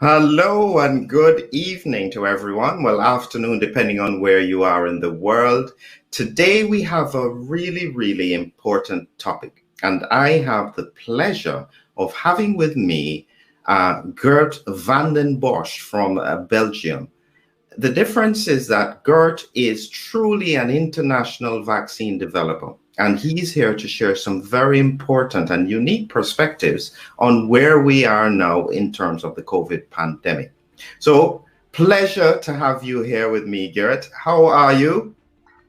Hello and good evening to everyone. Well, afternoon, depending on where you are in the world. Today we have a really important topic, and I have the pleasure of having with me גירט van den Bosch from Belgium. The difference is that גירט is truly an international vaccine developer, and he's here to share some very important and unique perspectives on where we are now in terms of the COVID pandemic. So, pleasure to have you here with me, גירט. How are you?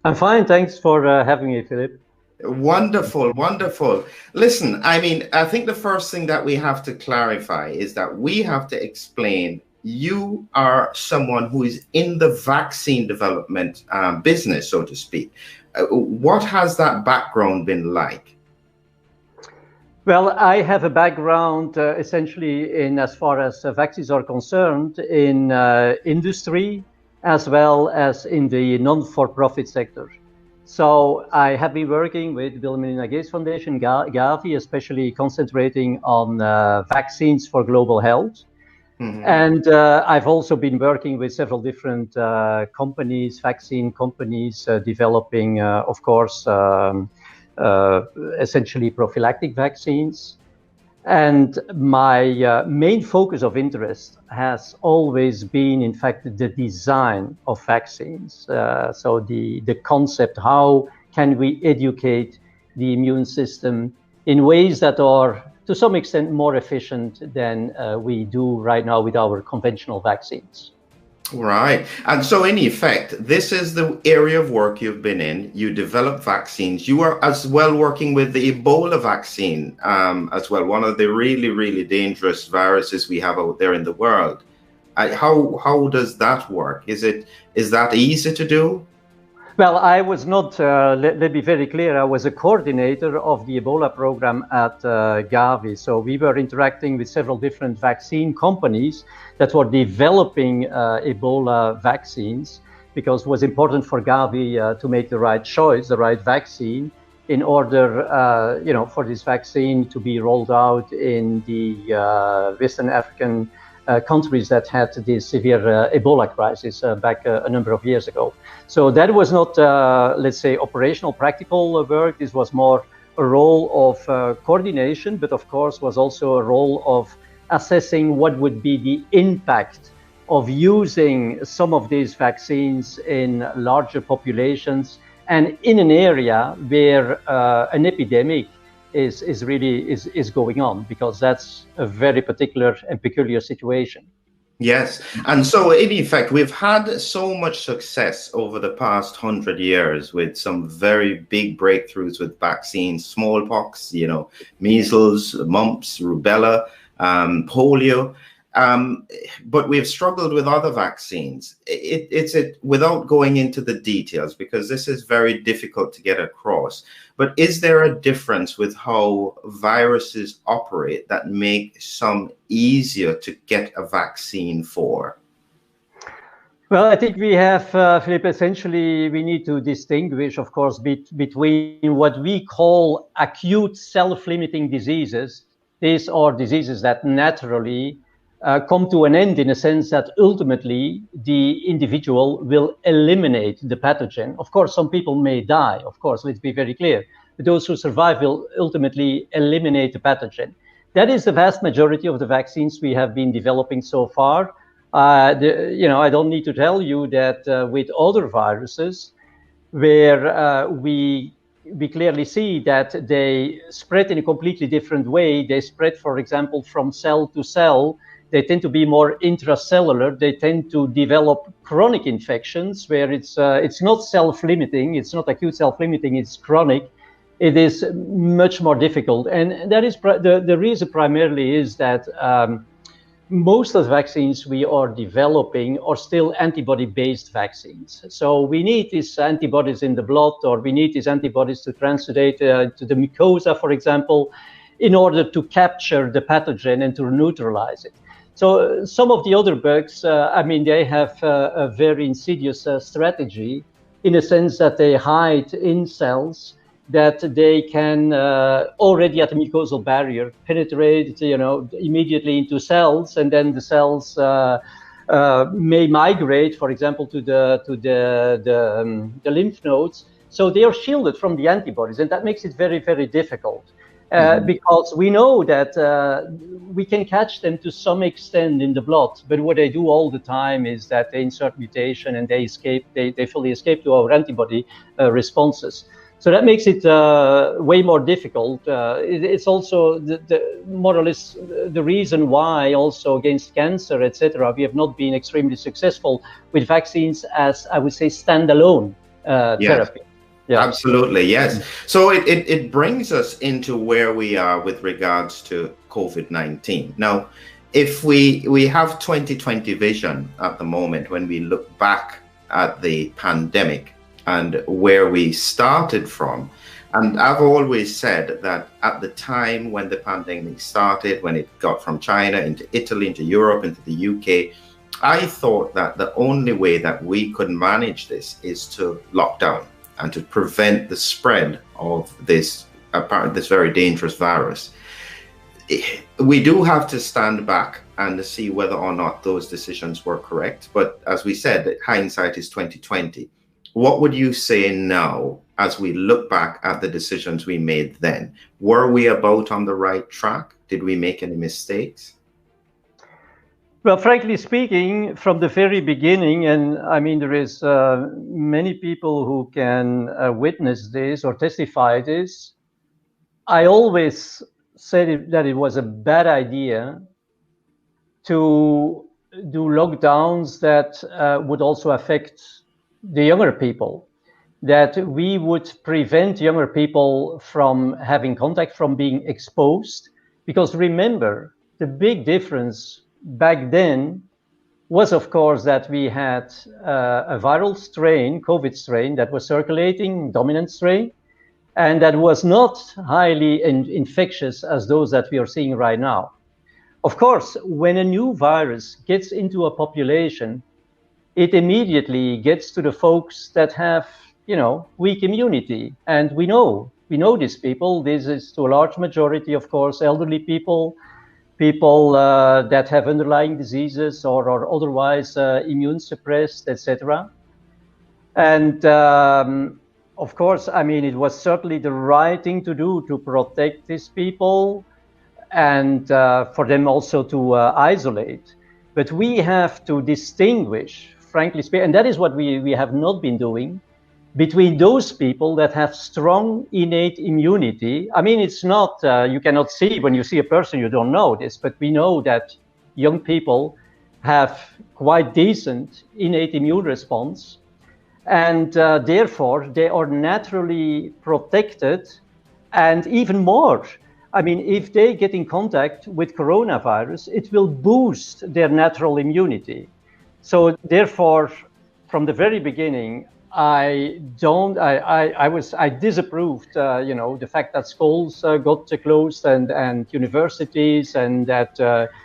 I'm fine. Thanks for having me, Philip. Wonderful. Listen, I think the first thing that we have to clarify is that we have to explain you are someone who is in the vaccine development business, so to speak. What has that background been like? Well, I have a background essentially in, as far as vaccines are concerned, in industry as well as in the non-for-profit sector. So I have been working with Bill and Melinda Gates Foundation, Gavi, especially concentrating on vaccines for global health. And I've also been working with several different companies, vaccine companies, developing, of course, essentially prophylactic vaccines. And my main focus of interest has always been, in fact, the design of vaccines. So the concept, how can we educate the immune system in ways that are, to some extent, more efficient than we do right now with our conventional vaccines. Right. And so in effect, this is the area of work you've been in. You develop vaccines. You are as well working with the Ebola vaccine as well, one of the really dangerous viruses we have out there in the world. How does that work? Is that easy to do? Well, I was not, let me be very clear, I was a coordinator of the Ebola program at Gavi. So we were interacting with several different vaccine companies that were developing Ebola vaccines, because it was important for Gavi to make the right choice, the right vaccine, in order for this vaccine to be rolled out in the Western African countries that had this severe Ebola crisis back a number of years ago. So that was not, let's say, operational, practical work. This was more a role of coordination, but of course was also a role of assessing what would be the impact of using some of these vaccines in larger populations and in an area where an epidemic is going on, because that's a very particular and peculiar situation. Yes. And so in effect, we've had so much success over the past 100 years with some very big breakthroughs with vaccines, smallpox, measles, mumps, rubella, polio. But we've struggled with other vaccines. It's without going into the details, because this is very difficult to get across. But is there a difference with how viruses operate that make some easier to get a vaccine for? Well, I think we have, Philip, essentially we need to distinguish, of course, between what we call acute self-limiting diseases. These are diseases that naturally come to an end, in a sense that ultimately the individual will eliminate the pathogen. Of course, some people may die, of course, let's be very clear. But those who survive will ultimately eliminate the pathogen. That is the vast majority of the vaccines we have been developing so far. I don't need to tell you that with other viruses, where we clearly see that they spread in a completely different way. They spread, for example, from cell to cell. They tend to be more intracellular. They tend to develop chronic infections where it's not self-limiting, it's not acute self-limiting, it's chronic. It is much more difficult. And that is the reason primarily is that most of the vaccines we are developing are still antibody-based vaccines. So we need these antibodies in the blood, or we need these antibodies to translate to the mucosa, for example, in order to capture the pathogen and to neutralize it. So some of the other bugs, they have a very insidious strategy, in a sense that they hide in cells that they can already at the mucosal barrier penetrate, immediately into cells, and then the cells may migrate, for example, to the lymph nodes. So they are shielded from the antibodies, and that makes it very, very difficult. Because we know that we can catch them to some extent in the blood, but what they do all the time is that they insert mutation and they fully escape to our antibody responses. So that makes it way more difficult. It's also more or less the reason why also against cancer, etc., we have not been extremely successful with vaccines as, I would say, standalone therapy. Yeah. Absolutely, yes. So it brings us into where we are with regards to COVID-19. Now, if we have 2020 vision at the moment, when we look back at the pandemic and where we started from, and I've always said that at the time when the pandemic started, when it got from China into Italy, into Europe, into the UK, I thought that the only way that we could manage this is to lock down and to prevent the spread of this very dangerous virus. We do have to stand back and see whether or not those decisions were correct. But as we said, hindsight is 2020. What would you say now, as we look back at the decisions we made then? Were we about on the right track? Did we make any mistakes? Well, frankly speaking, from the very beginning, and I mean, there is many people who can witness this or testify this, I always said that it was a bad idea to do lockdowns that would also affect the younger people, that we would prevent younger people from having contact, from being exposed. Because remember, the big difference back then was, of course, that we had a viral strain, COVID strain, that was circulating, dominant strain, and that was not highly infectious as those that we are seeing right now. Of course, when a new virus gets into a population, it immediately gets to the folks that have, weak immunity. And we know these people. This is to a large majority, of course, elderly people that have underlying diseases or are otherwise immune suppressed, etc. And of course, I mean, it was certainly the right thing to do to protect these people and for them also to isolate. But we have to distinguish, frankly speaking, and that is what we have not been doing, between those people that have strong innate immunity. I mean, it's not, you cannot see, when you see a person, you don't know this, but we know that young people have quite decent innate immune response. And therefore, they are naturally protected. And even more, I mean, if they get in contact with coronavirus, it will boost their natural immunity. So therefore, from the very beginning, I disapproved, the fact that schools got closed and universities, and that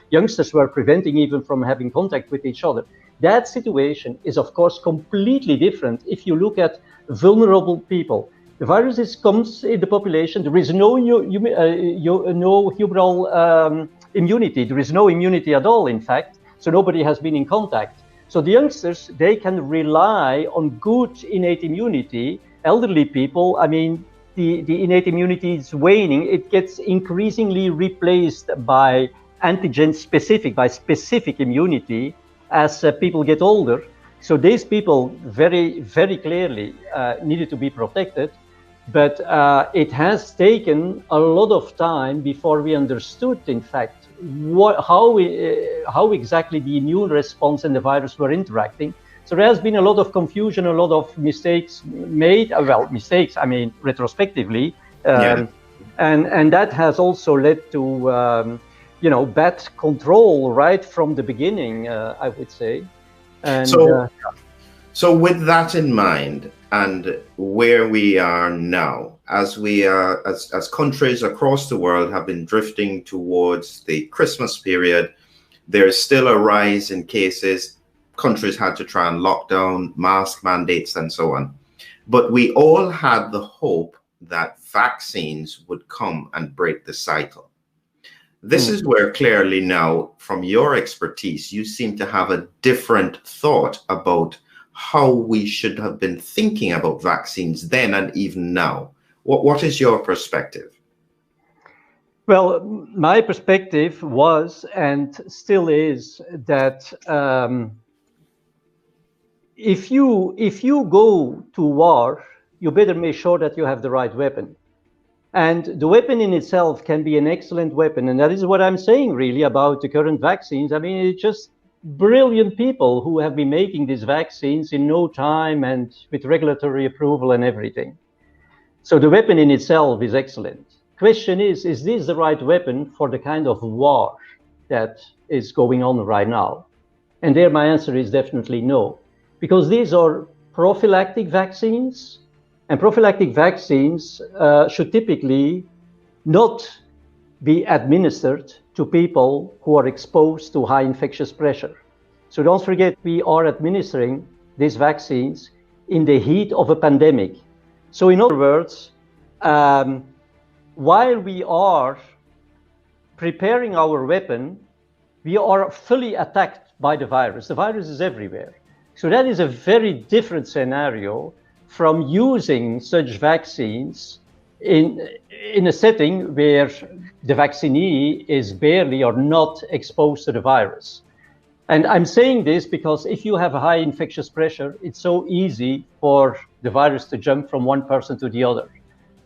youngsters were preventing even from having contact with each other. That situation is, of course, completely different if you look at vulnerable people. The virus comes in the population. There is no humoral immunity. There is no immunity at all, in fact. So nobody has been in contact. So the youngsters, they can rely on good innate immunity. Elderly people, I mean, the innate immunity is waning. It gets increasingly replaced by antigen-specific, by specific immunity as people get older. So these people very, very clearly needed to be protected. But it has taken a lot of time before we understood, in fact, how exactly the immune response and the virus were interacting. So there has been a lot of confusion, a lot of mistakes made. Mistakes, I mean, retrospectively. And that has also led to, bad control right from the beginning, I would say. And, so with that in mind, and where we are now, as we are, as countries across the world have been drifting towards the Christmas period, there is still a rise in cases. Countries had to try and lock down, mask mandates, and so on. But we all had the hope that vaccines would come and break the cycle. This is where clearly now, from your expertise, you seem to have a different thought about how we should have been thinking about vaccines then and even now. What is your perspective? Well, my perspective was and still is that if you go to war, you better make sure that you have the right weapon. And the weapon in itself can be an excellent weapon. And that is what I'm saying really about the current vaccines. I mean, it's just brilliant people who have been making these vaccines in no time and with regulatory approval and everything. So the weapon in itself is excellent. Question is this the right weapon for the kind of war that is going on right now? And there my answer is definitely no, because these are prophylactic vaccines, and prophylactic vaccines should typically not be administered to people who are exposed to high infectious pressure. So don't forget, we are administering these vaccines in the heat of a pandemic. So in other words, while we are preparing our weapon, we are fully attacked by the virus. The virus is everywhere. So that is a very different scenario from using such vaccines in a setting where the vaccinee is barely or not exposed to the virus. And I'm saying this because if you have a high infectious pressure, it's so easy for the virus to jump from one person to the other.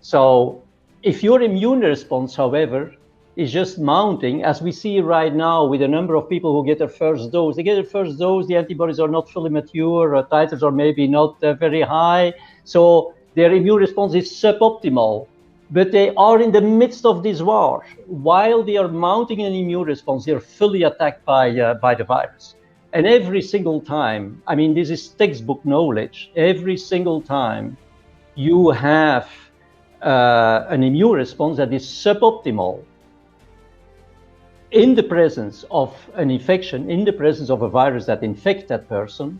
So if your immune response, however, is just mounting, as we see right now with a number of people who get their first dose, they get their first dose, the antibodies are not fully mature, titers are maybe not very high, so their immune response is suboptimal. But they are in the midst of this war. While they are mounting an immune response, they are fully attacked by the virus. And every single time, I mean, this is textbook knowledge, every single time you have an immune response that is suboptimal in the presence of an infection, in the presence of a virus that infects that person,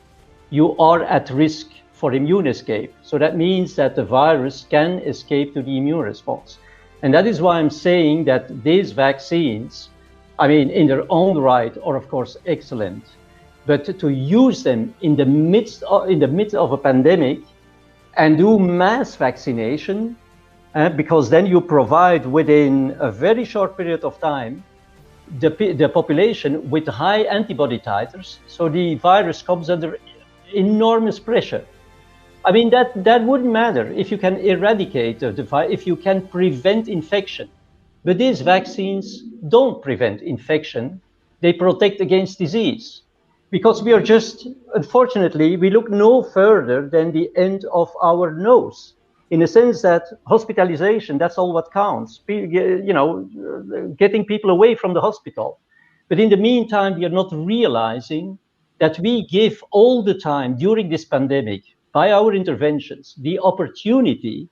you are at risk for immune escape. So that means that the virus can escape to the immune response. And that is why I'm saying that these vaccines, I mean, in their own right, are of course excellent, but to use them in the midst of a pandemic and do mass vaccination, because then you provide within a very short period of time the population with high antibody titers, so the virus comes under enormous pressure. I mean, that wouldn't matter if you can eradicate the virus, if you can prevent infection. But these vaccines don't prevent infection, they protect against disease. Because we are just, unfortunately, we look no further than the end of our nose. In a sense that hospitalization, that's all what counts, you know, getting people away from the hospital. But in the meantime, we are not realizing that we give all the time during this pandemic, by our interventions, the opportunity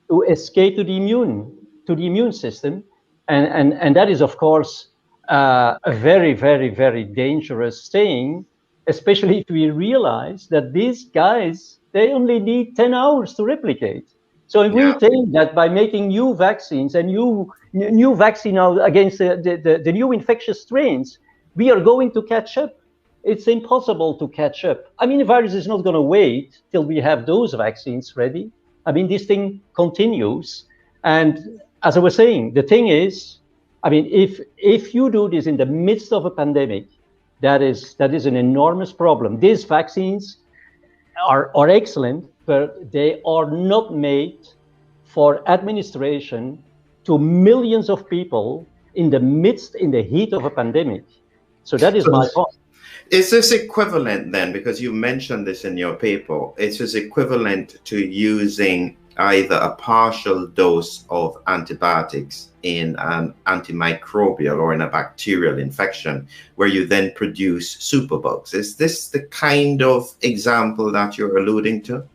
to escape to the immune system. And that is, of course, a very, very, very dangerous thing, especially if we realize that these guys, they only need 10 hours to replicate. So if we think that by making new vaccines and new vaccine against the new infectious strains, we are going to catch up. It's impossible to catch up. I mean, the virus is not going to wait till we have those vaccines ready. I mean, this thing continues. And as I was saying, the thing is, I mean, if you do this in the midst of a pandemic, that is an enormous problem. These vaccines are excellent, but they are not made for administration to millions of people in the heat of a pandemic. So that is my point. Is this equivalent then, because you mentioned this in your paper, is this equivalent to using either a partial dose of antibiotics in an antimicrobial or in a bacterial infection, where you then produce superbugs? Is this the kind of example that you're alluding to?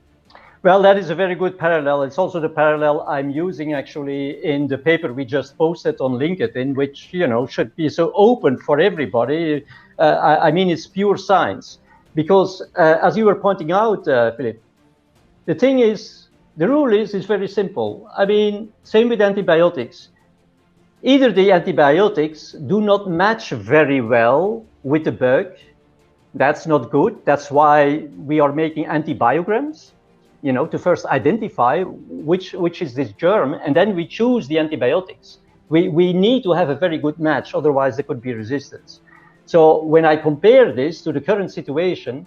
Well, that is a very good parallel. It's also the parallel I'm using actually in the paper we just posted on LinkedIn, which, you know, should be so open for everybody. I mean, it's pure science. Because as you were pointing out, Philip, the thing is, The rule is very simple. I mean, same with antibiotics. Either the antibiotics do not match very well with the bug. That's not good. That's why we are making antibiograms, to first identify which is this germ, and then we choose the antibiotics. We need to have a very good match, otherwise there could be resistance. So when I compare this to the current situation,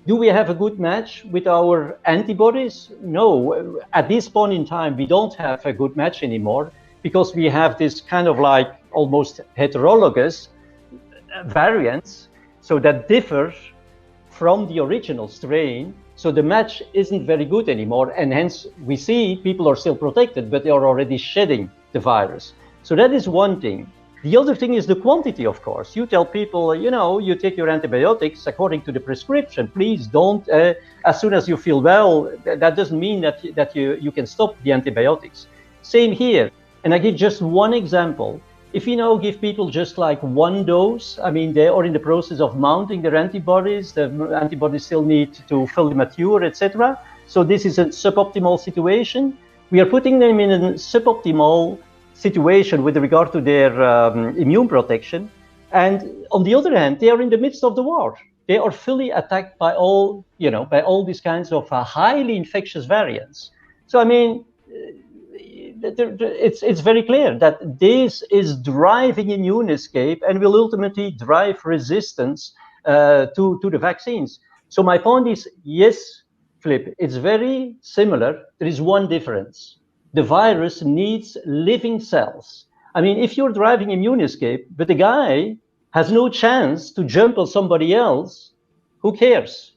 do we have a good match with our antibodies? No, at this point in time, we don't have a good match anymore because we have this kind of like almost heterologous variants, so that differ from the original strain. So the match isn't very good anymore, and hence we see people are still protected, but they are already shedding the virus. So that is one thing. The other thing is the quantity, of course. You tell people, you take your antibiotics according to the prescription. Please don't, as soon as you feel well, that doesn't mean that you can stop the antibiotics. Same here. And I give just one example. If you give people just like one dose, I mean, they are in the process of mounting their antibodies. The antibodies still need to fully mature, etc. So this is a suboptimal situation. We are putting them in a suboptimal situation with regard to their immune protection. And on the other hand, they are in the midst of the war. They are fully attacked by all these kinds of highly infectious variants. So, I mean, it's very clear that this is driving immune escape and will ultimately drive resistance to the vaccines. So my point is, yes, Flip, it's very similar. There is one difference. The virus needs living cells. I mean, if you're driving immune escape, but the guy has no chance to jump on somebody else, who cares?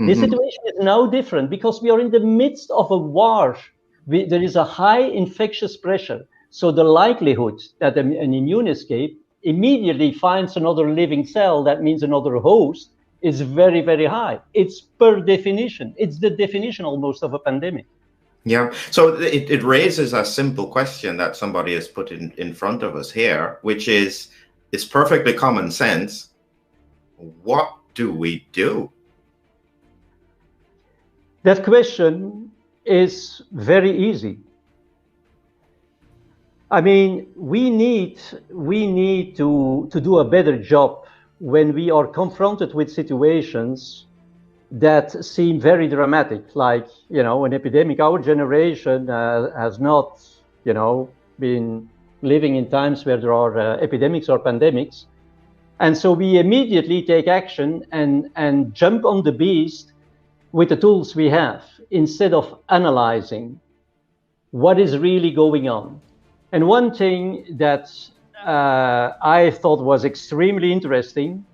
Mm-hmm. The situation is now different because we are in the midst of a war. There is a high infectious pressure. So the likelihood that an immune escape immediately finds another living cell, that means another host, is very, very high. It's per definition. It's the definition almost of a pandemic. Yeah, so it raises a simple question that somebody has put in front of us here, which is, it's perfectly common sense. What do we do? That question is very easy. I mean, we need to do a better job when we are confronted with situations that seem very dramatic, like, an epidemic. Our generation has not, been living in times where there are epidemics or pandemics. And so we immediately take action and jump on the beast with the tools we have, instead of analyzing what is really going on. And one thing that I thought was extremely interesting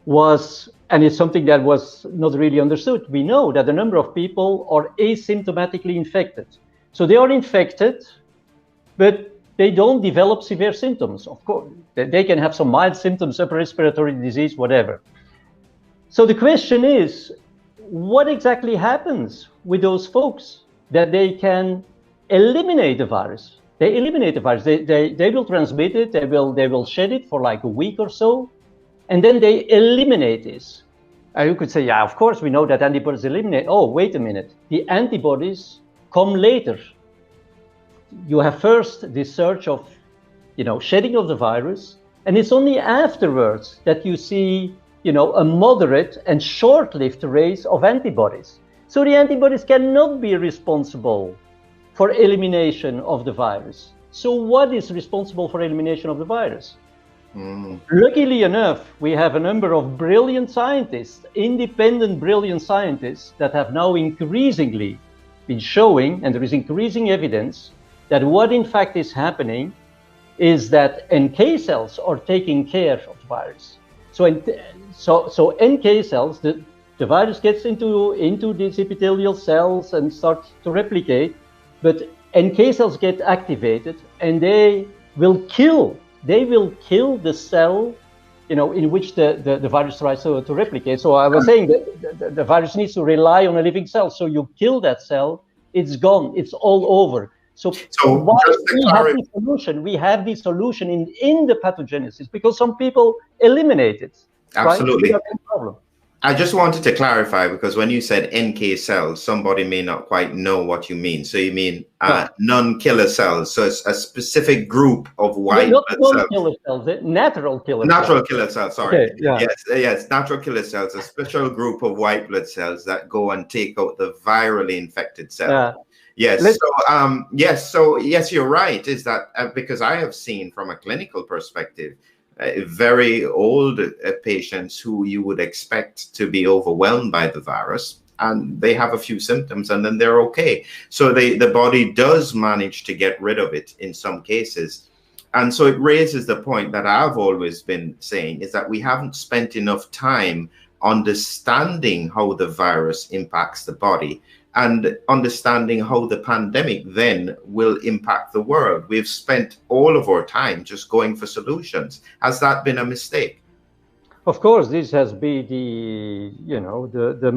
was, and it's something that was not really understood, we know that a number of people are asymptomatically infected. So they are infected, but they don't develop severe symptoms. Of course, they can have some mild symptoms, upper respiratory disease, whatever. So the question is, what exactly happens with those folks that they can eliminate the virus? They eliminate the virus. They will transmit it. They will shed it for like a week or so. And then they eliminate this. You could say, yeah, of course, we know that antibodies eliminate. Oh, wait a minute. The antibodies come later. You have first this surge of, shedding of the virus. And it's only afterwards that you see, a moderate and short-lived raise of antibodies. So the antibodies cannot be responsible for elimination of the virus. So what is responsible for elimination of the virus? Luckily enough, we have a number of brilliant scientists, independent brilliant scientists, that have now increasingly been showing, and there is increasing evidence, that what in fact is happening is that NK cells are taking care of the virus. So NK cells, the virus gets into these epithelial cells and starts to replicate, but NK cells get activated and they will kill the cell, in which the virus tries to replicate. So I was saying that the virus needs to rely on a living cell. So you kill that cell, it's gone, it's all over. So why we have the solution in the pathogenesis, because some people eliminate it. Absolutely. Right? Problem. I just wanted to clarify, because when you said NK cells, somebody may not quite know what you mean. So you mean non-killer cells. So it's a specific group of white not blood cells. Non-killer cells, natural killer Natural cells. killer cells, sorry. Okay, yeah. Yes, natural killer cells, a special group of white blood cells that go and take out the virally infected cells. Yes. So yes, you're right. Is that because I have seen from a clinical perspective, very old patients who you would expect to be overwhelmed by the virus, and they have a few symptoms and then they're okay. So the body does manage to get rid of it in some cases. And so it raises the point that I've always been saying, is that we haven't spent enough time understanding how the virus impacts the body and understanding how the pandemic then will impact the world. We've spent all of our time just going for solutions. Has that been a mistake? Of course, this has been the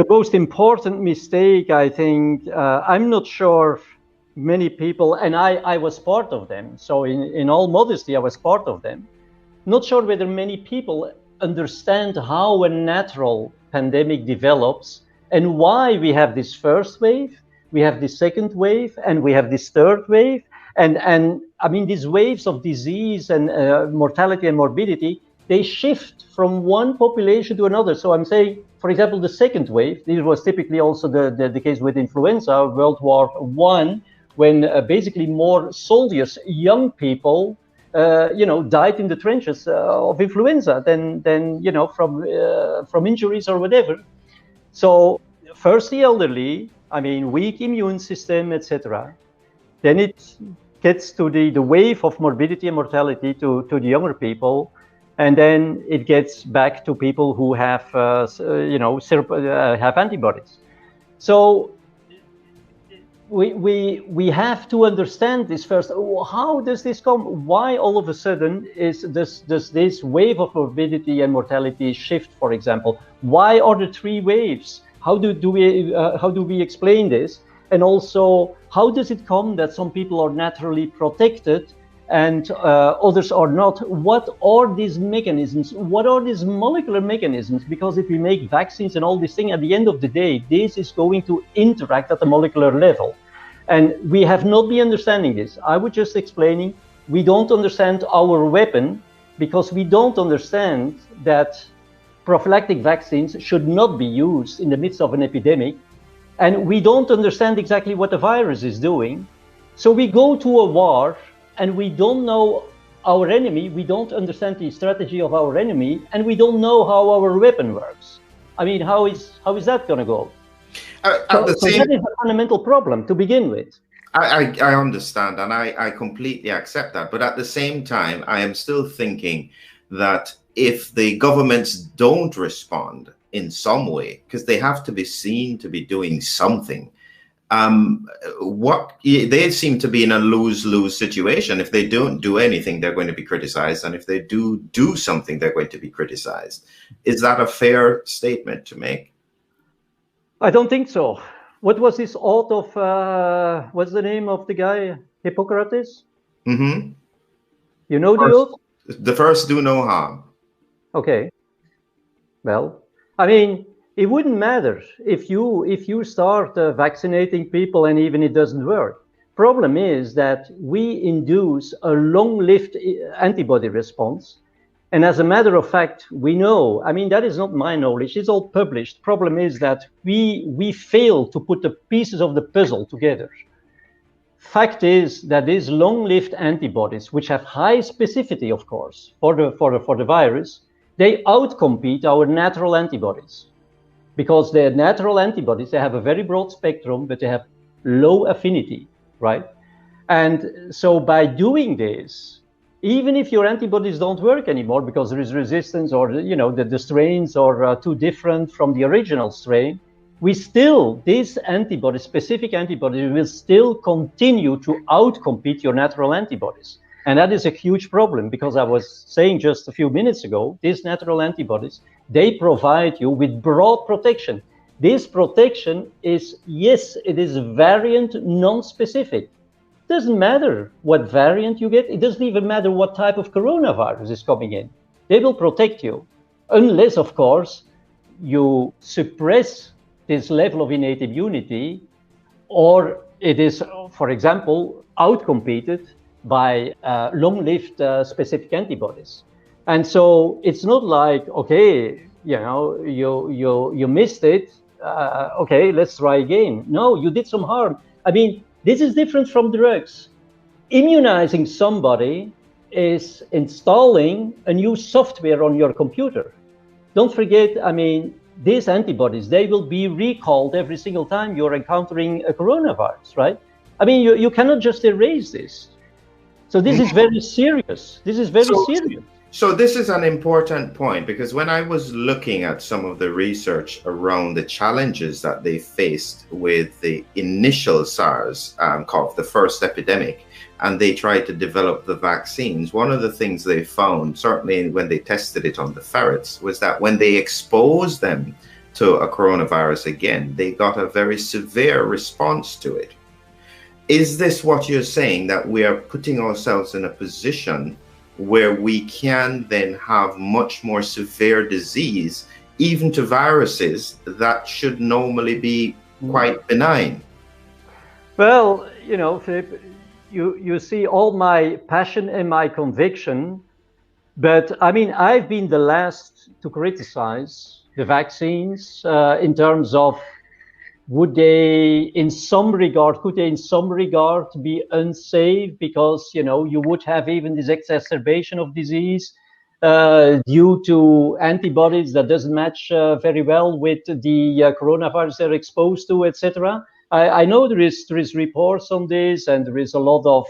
most important mistake, I think. I'm not sure many people, and I was part of them. So in all modesty, I was part of them. Not sure whether many people understand how a natural pandemic develops and why we have this first wave, we have this second wave, and we have this third wave. And I mean, these waves of disease and mortality and morbidity, they shift from one population to another. So I'm saying, for example, the second wave, this was typically also the case with influenza, World War I, when basically more soldiers, young people, died in the trenches of influenza than from injuries or whatever. So first the elderly, I mean, weak immune system, etc. Then it gets to the wave of morbidity and mortality to the younger people, and then it gets back to people who have have antibodies. So we have to understand this first. How does this come? Why all of a sudden does this wave of morbidity and mortality shift, for example? Why are the three waves? How do we explain this? And also, how does it come that some people are naturally protected and others are not? What are these mechanisms? What are these molecular mechanisms? Because if we make vaccines and all these things, at the end of the day, this is going to interact at the molecular level. And we have not been understanding this. I was just explaining, we don't understand our weapon because we don't understand that prophylactic vaccines should not be used in the midst of an epidemic. And we don't understand exactly what the virus is doing. So we go to a war and we don't know our enemy, we don't understand the strategy of our enemy, and we don't know how our weapon works. I mean, how is that going to go? So that is a fundamental problem to begin with. I understand, and I completely accept that. But at the same time, I am still thinking that if the governments don't respond in some way, because they have to be seen to be doing something, they seem to be in a lose-lose situation. If they don't do anything, they're going to be criticized, and if they do something, they're going to be criticized. Is that a fair statement to make? I don't think so. What was this oath of, what's the name of the guy? Hippocrates? Mm-hmm. You know the oath? The first do no harm. Okay. Well, I mean, it wouldn't matter if you start vaccinating people and even it doesn't work. Problem is that we induce a long-lived antibody response. And as a matter of fact, we know, I mean, that is not my knowledge, it's all published. Problem is that we fail to put the pieces of the puzzle together. Fact is that these long-lived antibodies, which have high specificity, of course, for the virus, they outcompete our natural antibodies. Because the natural antibodies, they have a very broad spectrum, but they have low affinity, right? And so by doing this, even if your antibodies don't work anymore because there is resistance or the strains are too different from the original strain, these antibodies, specific antibodies, will still continue to outcompete your natural antibodies. And that is a huge problem because I was saying just a few minutes ago, these natural antibodies, they provide you with broad protection. This protection is, yes, it is variant non-specific. Doesn't matter what variant you get. It doesn't even matter what type of coronavirus is coming in. They will protect you. unless, of course, you suppress this level of innate immunity, or it is, for example, outcompeted by long-lived specific antibodies. And so it's not like, okay, you missed it. Okay, let's try again. No, you did some harm. I mean, this is different from drugs. Immunizing somebody is installing a new software on your computer. Don't forget, I mean, these antibodies, they will be recalled every single time you're encountering a coronavirus, right? I mean, you cannot just erase this. So this is very serious. This is very serious. So this is an important point, because when I was looking at some of the research around the challenges that they faced with the initial SARS-CoV, the first epidemic, and they tried to develop the vaccines, one of the things they found, certainly when they tested it on the ferrets, was that when they exposed them to a coronavirus again, they got a very severe response to it. Is this what you're saying, that we are putting ourselves in a position where we can then have much more severe disease, even to viruses that should normally be quite benign? Well, Philip, you see all my passion and my conviction, but I mean, I've been the last to criticize the vaccines in terms of could they in some regard be unsafe, because you would have even this exacerbation of disease due to antibodies that doesn't match very well with the coronavirus they're exposed to, etc. I know there is reports on this, and there is a lot of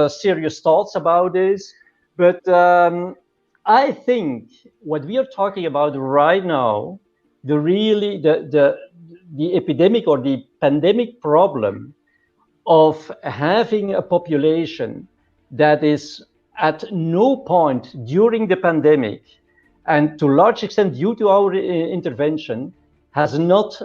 serious thoughts about this, but I think what we are talking about right now, the epidemic or the pandemic problem of having a population that is at no point during the pandemic, and to a large extent due to our intervention, has not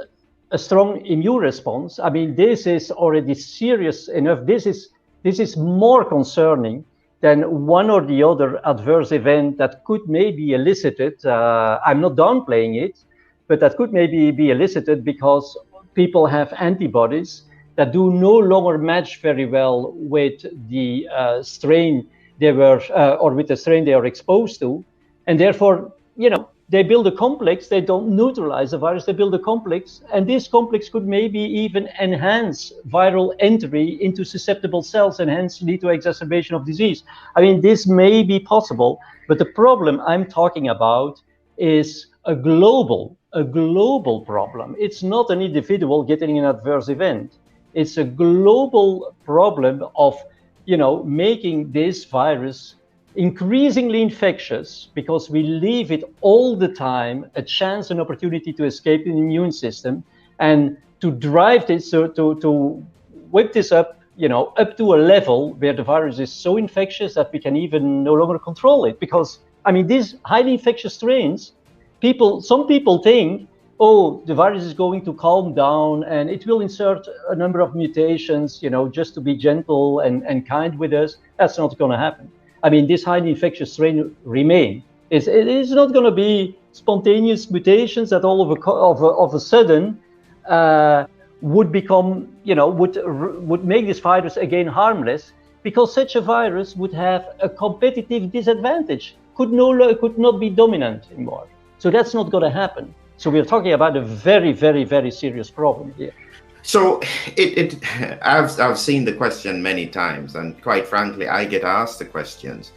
a strong immune response. I mean, this is already serious enough. This is more concerning than one or the other adverse event that could maybe elicited. I'm not downplaying it, but that could maybe be elicited because people have antibodies that do no longer match very well with the strain they were, or with the strain they are exposed to. And therefore, they build a complex, they don't neutralize the virus, they build a complex, and this complex could maybe even enhance viral entry into susceptible cells and hence lead to exacerbation of disease. I mean, this may be possible, but the problem I'm talking about is a global problem. It's not an individual getting an adverse event. It's a global problem of, making this virus increasingly infectious, because we leave it all the time a chance, an opportunity to escape the immune system, and to drive this, to whip this up, up to a level where the virus is so infectious that we can even no longer control it. Because, I mean, these highly infectious strains, some people think, oh, the virus is going to calm down and it will insert a number of mutations, just to be gentle and kind with us. That's not going to happen. I mean, this highly infectious strain remain. It is not going to be spontaneous mutations that all of a sudden would become, would make this virus again harmless, because such a virus would have a competitive disadvantage, could not be dominant anymore. So that's not going to happen. So we're talking about a very, very, very serious problem here. So I've seen the question many times, and quite frankly, I get asked the questions.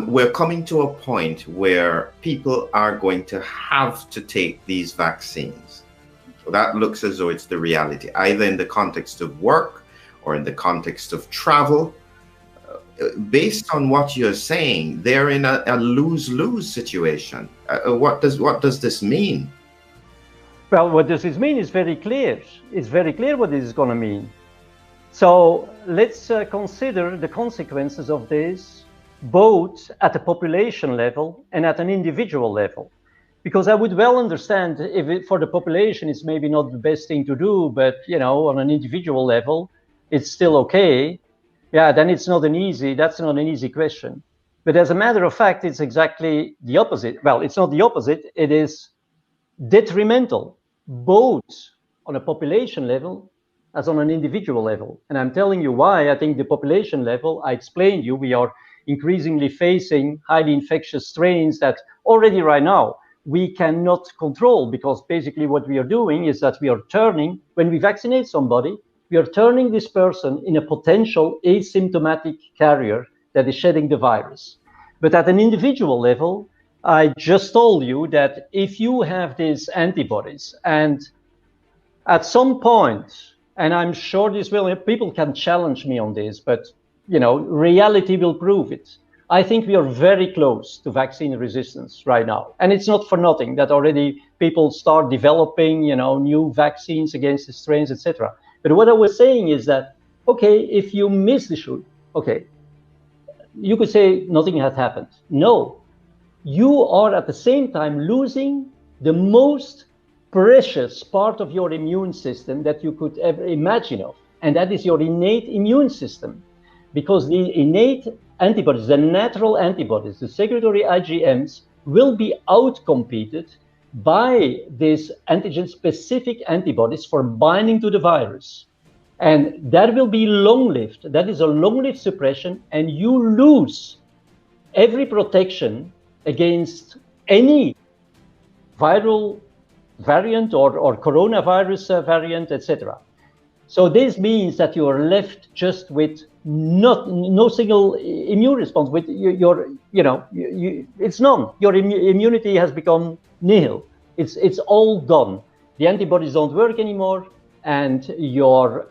We're coming to a point where people are going to have to take these vaccines. That looks as though it's the reality, either in the context of work or in the context of travel. Based on what you're saying, they're in a lose-lose situation. What does this mean? Well, what does this mean is very clear. It's very clear what this is going to mean. So let's consider the consequences of this, both at the population level and at an individual level. Because I would well understand if for the population it's maybe not the best thing to do, but on an individual level, it's still okay. Yeah, then that's not an easy question. But as a matter of fact, it's exactly the opposite. Well, it's not the opposite. It is detrimental, both on a population level as on an individual level. And I'm telling you why. I think the population level, I explained you, we are increasingly facing highly infectious strains that already right now we cannot control, because basically what we are doing is that we are turning, when we vaccinate somebody, we are turning this person in a potential asymptomatic carrier that is shedding the virus. But at an individual level, I just told you that if you have these antibodies, and at some point, and I'm sure this will, people can challenge me on this, but reality will prove it. I think we are very close to vaccine resistance right now. And it's not for nothing that already people start developing, new vaccines against the strains, etc. But what I was saying is that, okay, if you miss the shoot, okay, you could say nothing had happened. No, you are at the same time losing the most precious part of your immune system that you could ever imagine of. And that is your innate immune system. Because the innate antibodies, the natural antibodies, the secretory IgMs, will be outcompeted by these antigen-specific antibodies for binding to the virus. And that will be long-lived. That is a long-lived suppression, and you lose every protection against any viral variant or coronavirus variant, etc. So this means that you are left just with no single immune response. With it's none. Your immunity has become nihil. It's all gone. The antibodies don't work anymore, and your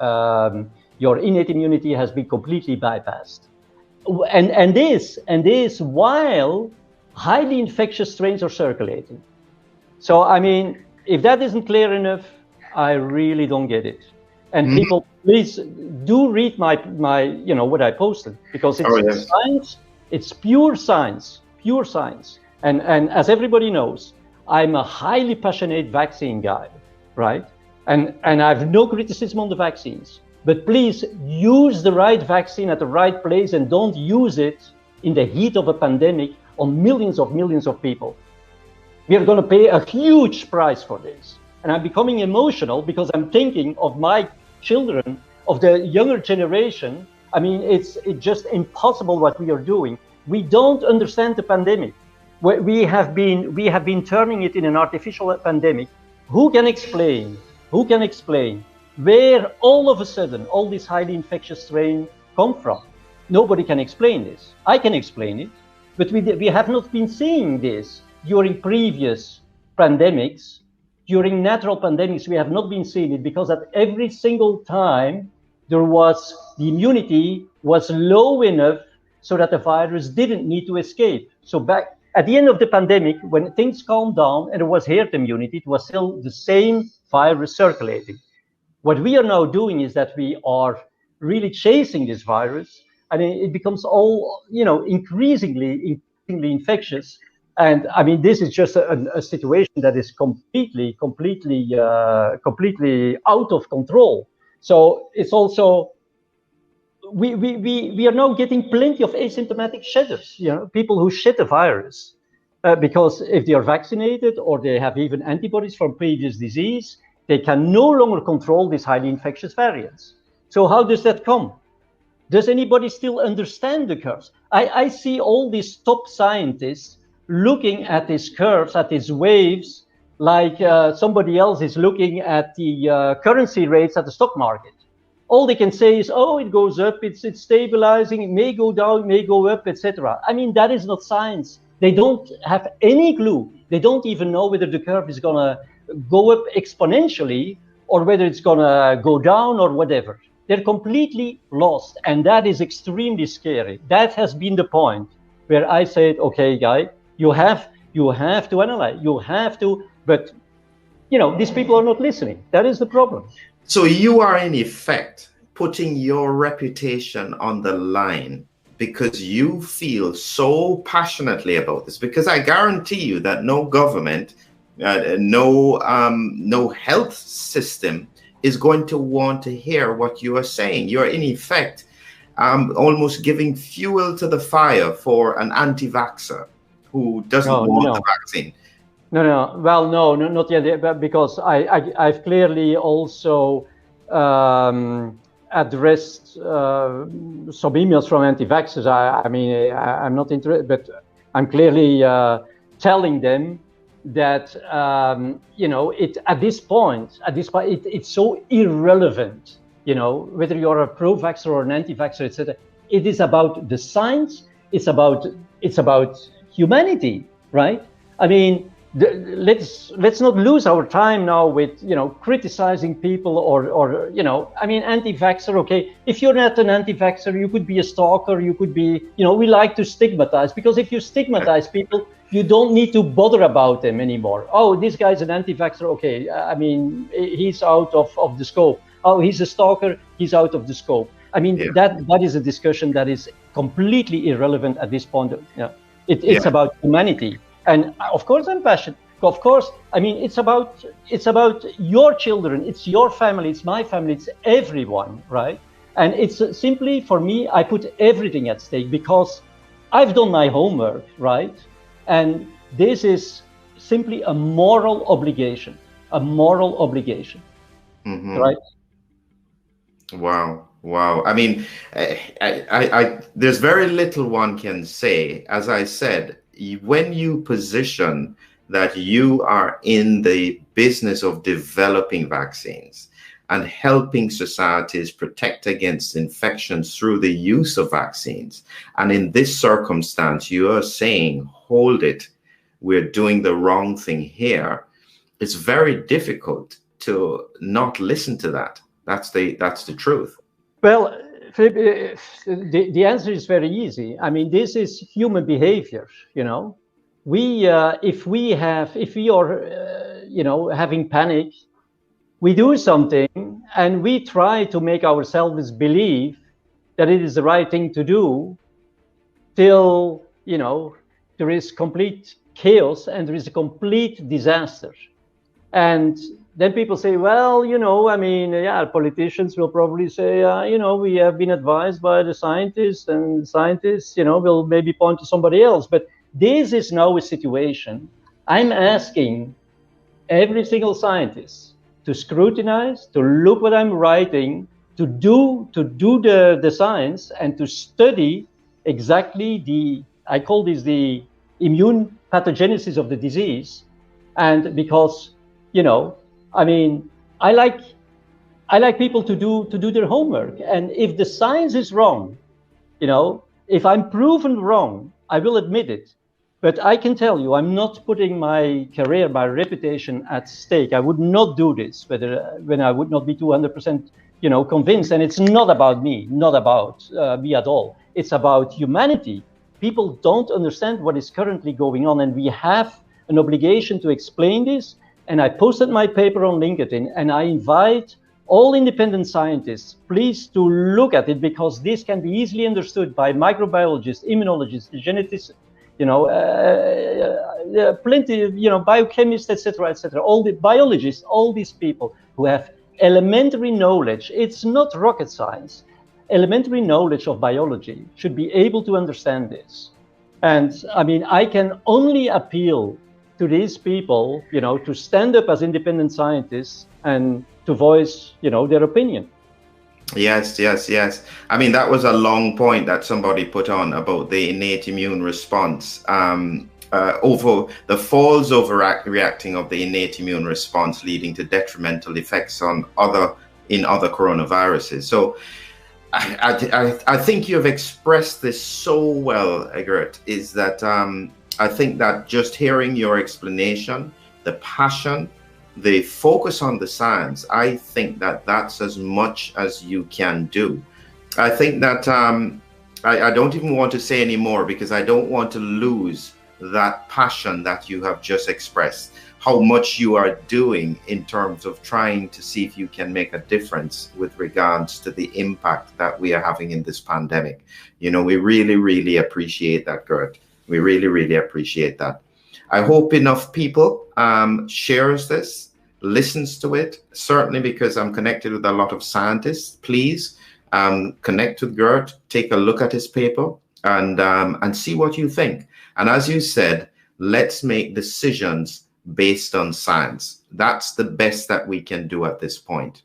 innate immunity has been completely bypassed. And this while highly infectious strains are circulating. So I mean, if that isn't clear enough, I really don't get it. And people, please do read my what I posted, because it's science. It's pure science, pure science. And as everybody knows, I'm a highly passionate vaccine guy, right? And I have no criticism on the vaccines. But please use the right vaccine at the right place, and don't use it in the heat of a pandemic on millions of people. We are going to pay a huge price for this. And I'm becoming emotional because I'm thinking of my children, of the younger generation. I mean, it's just impossible what we are doing. We don't understand the pandemic. We have been turning it in an artificial pandemic. Who can explain where all of a sudden all this highly infectious strain come from? Nobody can explain this. I can explain it, but we have not been seeing this during previous pandemics. During natural pandemics, we have not been seeing it, because at every single time the immunity was low enough so that the virus didn't need to escape. So back at the end of the pandemic, when things calmed down and there was herd immunity, it was still the same virus circulating. What we are now doing is that we are really chasing this virus, and it becomes all, increasingly infectious. And I mean, this is just a situation that is completely out of control. So it's also, we are now getting plenty of asymptomatic shedders, people who shed the virus, because if they are vaccinated or they have even antibodies from previous disease, they can no longer control these highly infectious variants. So how does that come? Does anybody still understand the curves? I see all these top scientists looking at these curves, at these waves, like somebody else is looking at the currency rates at the stock market. All they can say is, oh, it goes up, it's stabilizing, it may go down, it may go up, etc. I mean, that is not science. They don't have any clue. They don't even know whether the curve is going to go up exponentially or whether it's going to go down or whatever. They're completely lost, and that is extremely scary. That has been the point where I said, okay, guy, you have to analyze, you have to, but these people are not listening. That is the problem. So you are in effect putting your reputation on the line because you feel so passionately about this, because I guarantee you that no government, no health system is going to want to hear what you are saying. You're in effect almost giving fuel to the fire for an anti-vaxxer who doesn't want the vaccine. No. Well, no, not yet, because I've clearly also addressed some emails from anti-vaxxers. I'm not interested, but I'm clearly telling them that at this point, it's so irrelevant. Whether you're a pro-vaxxer or an anti-vaxxer, etc. It is about the science. It's about humanity, right? I mean, let's not lose our time now with criticizing people or anti-vaxxer. Okay, if you're not an anti-vaxxer, you could be a stalker. You could be, we like to stigmatize, because if you stigmatize people, you don't need to bother about them anymore. Oh, this guy's an anti-vaxxer. Okay, he's out of the scope. Oh, he's a stalker. He's out of the scope. That is a discussion that is completely irrelevant at this point. It's about humanity. And of course, I'm passionate. Of course, it's about your children. It's your family. It's my family. It's everyone, right? And it's simply, for me, I put everything at stake because I've done my homework, right? And this is simply a moral obligation. Mm-hmm. Right? Wow. There's very little one can say. As I said, when you position that you are in the business of developing vaccines and helping societies protect against infections through the use of vaccines, and in this circumstance, you are saying, hold it, we're doing the wrong thing here, it's very difficult to not listen to that. That's the truth. Well, Philip, the answer is very easy. This is human behavior. We, if we are, having panic, we do something and we try to make ourselves believe that it is the right thing to do, till there is complete chaos and there is a complete disaster. And then people say, well, politicians will probably say, we have been advised by the scientists, and scientists, will maybe point to somebody else. But this is now a situation. I'm asking every single scientist to scrutinize, to look what I'm writing, to do the science, and to study exactly I call this the immune pathogenesis of the disease. And because, I like people to do their homework. And if the science is wrong, if I'm proven wrong, I will admit it. But I can tell you, I'm not putting my career, my reputation at stake. I would not do this when I would not be 200%, convinced. And it's not about me, not about me at all. It's about humanity. People don't understand what is currently going on, and we have an obligation to explain this. And I posted my paper on LinkedIn, and I invite all independent scientists, please, to look at it, because this can be easily understood by microbiologists, immunologists, geneticists, plenty of, biochemists, etc., all the biologists, all these people who have elementary knowledge. It's not rocket science. Elementary knowledge of biology should be able to understand this. And I can only appeal to these people, to stand up as independent scientists and to voice, their opinion. Yes. That was a long point that somebody put on about the innate immune response, over the false overreacting of the innate immune response, leading to detrimental effects in other coronaviruses. So I think you have expressed this so well, גירט, is that I think that just hearing your explanation, the passion, the focus on the science, I think that that's as much as you can do. I think that I don't even want to say any more, because I don't want to lose that passion that you have just expressed, how much you are doing in terms of trying to see if you can make a difference with regards to the impact that we are having in this pandemic. We really, really appreciate that, גירט. We really, really appreciate that. I hope enough people shares this, listens to it, certainly because I'm connected with a lot of scientists. Please connect with Girt, take a look at his paper, and see what you think. And as you said, let's make decisions based on science. That's the best that we can do at this point.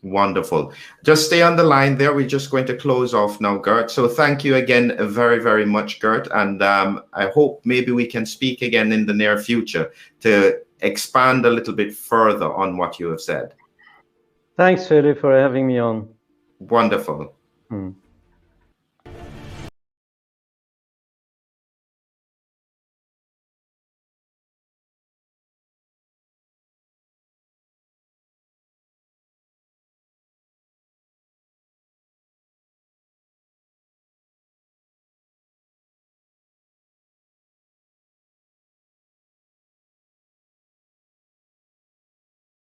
Wonderful. Just stay on the line there. We're just going to close off now, Girt. So thank you again very, very much, Girt. And I hope maybe we can speak again in the near future to expand a little bit further on what you have said. Thanks, Philip, for having me on. Wonderful.